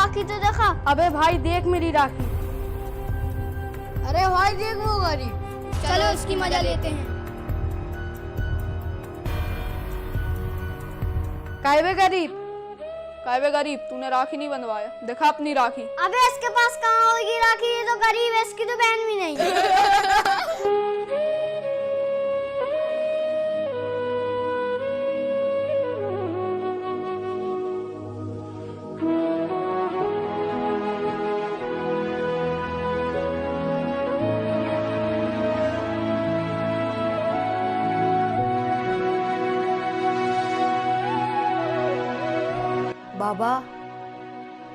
राखी तो देखा। अबे भाई देख मेरी राखी। अरे भाई देख वो गरीब। चलो इसकी मजा लेते हैं। काहे गरीब तूने राखी नहीं बंधवाया, देखा अपनी राखी। अबे इसके पास कहाँ होगी राखी, ये तो गरीब है, इसकी तो बहन भी नहीं। बाबा।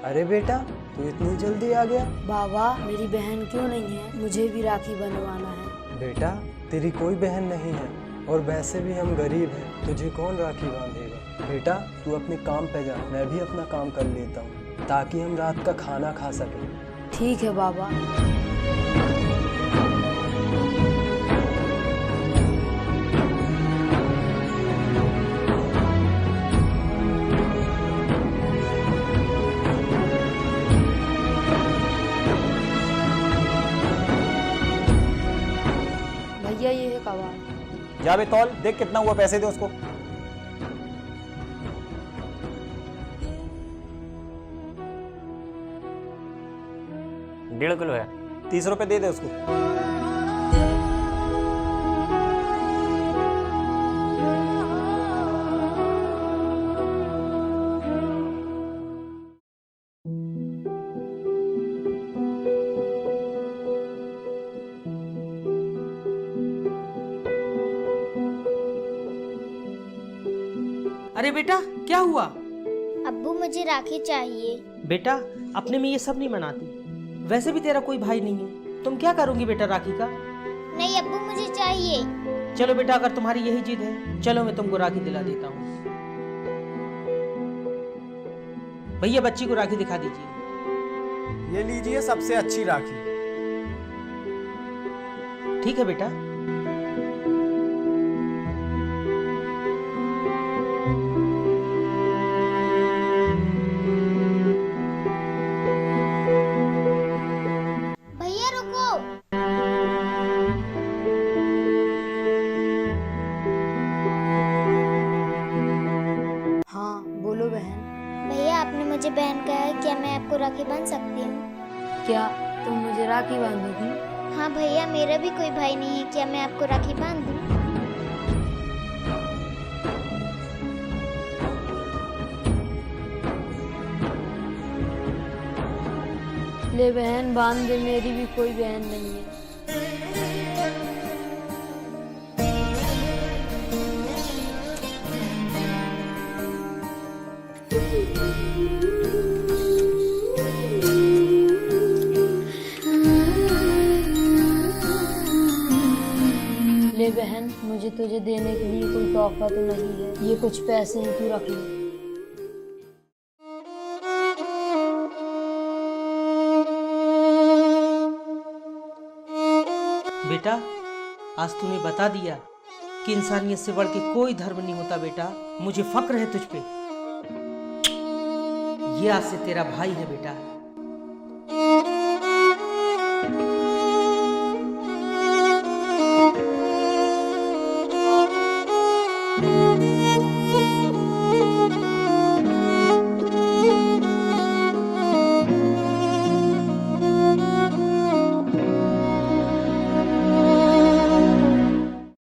अरे बेटा तू इतनी जल्दी आ गया। बाबा मेरी बहन क्यों नहीं है, मुझे भी राखी बंधवाना है। बेटा तेरी कोई बहन नहीं है और वैसे भी हम गरीब हैं, तुझे कौन राखी बांधेगा। बेटा तू अपने काम पे जा, मैं भी अपना काम कर लेता हूँ ताकि हम रात का खाना खा सकें। ठीक है बाबा। भैया ये है कबाब। जा बे तौल, देख कितना हुआ, पैसे दे उसको। 1.5 किलो है। 30 रुपए दे दे उसको। अरे बेटा क्या हुआ? अब्बू मुझे राखी चाहिए। बेटा अपने में ये सब नहीं मनाती, वैसे भी तेरा कोई भाई नहीं है, तुम क्या करोगी बेटा राखी का? नहीं अब्बू मुझे चाहिए। चलो बेटा अगर तुम्हारी यही जिद है, चलो मैं तुमको राखी दिला देता हूँ। भैया बच्ची को राखी दिखा दीजिए। ये लीजिए सबसे अच्छी राखी। ठीक है बेटा। भैया रुको। हाँ बोलो बहन। भैया आपने मुझे बहन कहा है, क्या मैं आपको राखी बांध सकती हूँ? क्या तुम मुझे राखी बांधोगी? हाँ भैया मेरा भी कोई भाई नहीं है, क्या मैं आपको राखी बांध दूँ? ले बहन बांध दे, मेरी भी कोई बहन नहीं है। ले बहन मुझे तुझे देने के लिए कोई तोहफा तो नहीं है, ये कुछ पैसे हैं, तू रख ले। बेटा आज तूने बता दिया कि इंसानियत से बढ़ के कोई धर्म नहीं होता। बेटा मुझे फक्र है तुझ पे। ये आज से तेरा भाई है बेटा।